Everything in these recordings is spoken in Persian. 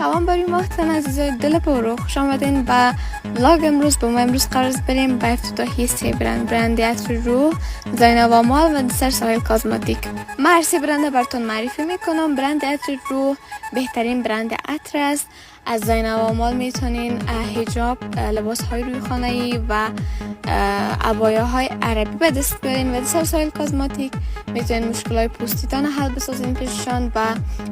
سلام بر محترم عزیزای دل پرو، خوش آمدین به ولاگ امروز. با ما امروز قرار بریم به افتتاحیه سه برند عطر روح، زینب آمال و دسر ساحل کازماتیک. من هر سه برند براتون معرفی میکنم. برند عطر روح بهترین برند عطر است. از زینب آمال میتونین حجاب، لباس های روی خانه‌ای و عبایه های عربی به دست بیارین. و دسر ساحل کازماتیک میتونین مشکل های پوستتان حل بسازین پیششان و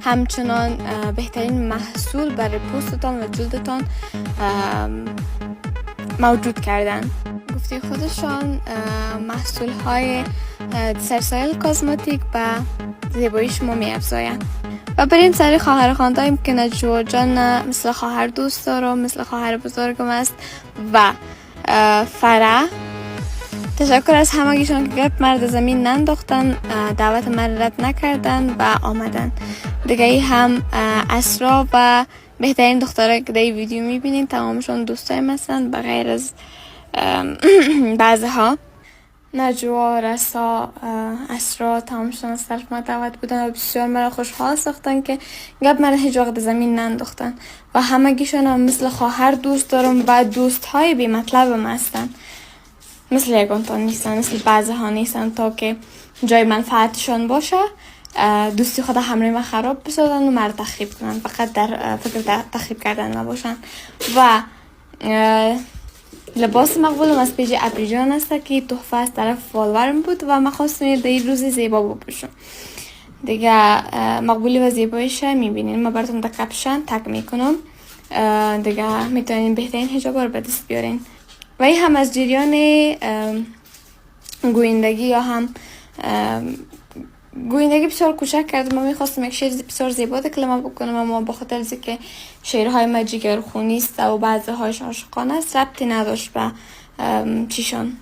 همچنان بهترین محصول برای پوستتان و جلدتان موجود کردن. گفته خودشان محصول های دسر ساحل کازماتیک به زیبایی شما می افزاین. و بریم سر خواهر خانداییم که نجوا جان مثل خواهر دوست دارم، مثل خواهر بزرگم است و فرح. تشکر از همگیشان که گپ مرد زمین ننداختن، دعوت من رد نکردن و آمدن. دیگه ای هم اسرا و بهترین دخترایی که در ویدیو میبینین تمامشون دوستایم هستن به غیر از بعضها. نجوا، رسا، اسرا تمامشون از طرف ما دعوت بودن و بسیار مرا خوشحال ساختن که گپ من هیچ وقت زمین ننداختن و همگیشون هم مثل خواهر دوست دارم و دوست های بی مطلبم هستن. مثل یگانتان نیستن، مثل بعضی ها نیستن تا که جای منفعتشان باشه دوستی خود همراه من خراب بسازن و مرا تخریب کنن، فقط در فکر تخریب کردن نباشن. و لباس مقبولم از پیج ابریجان است که تحفه از طرف فالورم بود و من خواستم در این روز زیبا بپوشم. دیگه مقبولی و زیبایش میبینین. من براتون در کپشن تگ میکنم، دیگه میتونین بهترین حجاب رو به دست بیارین. و این هم از جریان گویندگی یا هم گویندگی بسیار کوچک کردم. من میخواستم یک شعر بسیار زیبا کلمه بکنم، اما با خاطر از که شعرهای من جگرخونی است و بعضی هایش عاشقانه است ربطی نداشت به چیشان،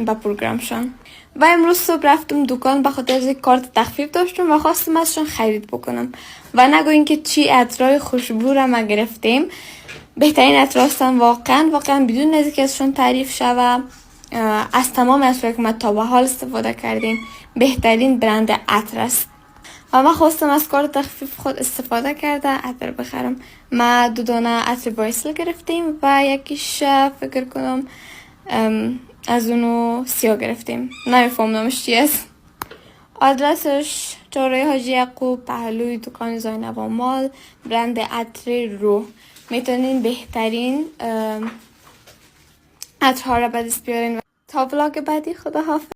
به پروگرامشان. و امروز صبح رفتم دکان به خاطر از کارت تخفیف داشتم و خواستم ازشان خرید بکنم. و نگوین که چی عطرای خوشبو را ما گرفتیم. بهترین عطر هستن واقعا بدون از که ازشون تعریف شوه. از تمام عطرهایی که ما تا به حال استفاده کردیم بهترین برند عطر است و من خواستم از کارت تخفیف خود استفاده کرده عطر بخرم. ما 2 دانه عطر بایسل گرفتیم و یکیش فکر کنم از اونو سیاه گرفتیم، نمیفهم نامش چی است. آدرسش چهارراه حاجی یعقوب پهلوی دکان زینب آمال، برند عطر روح. میتونین بهترین عطرها را به دست بیارین. تا ولاگ بعدی، خدا حافظ.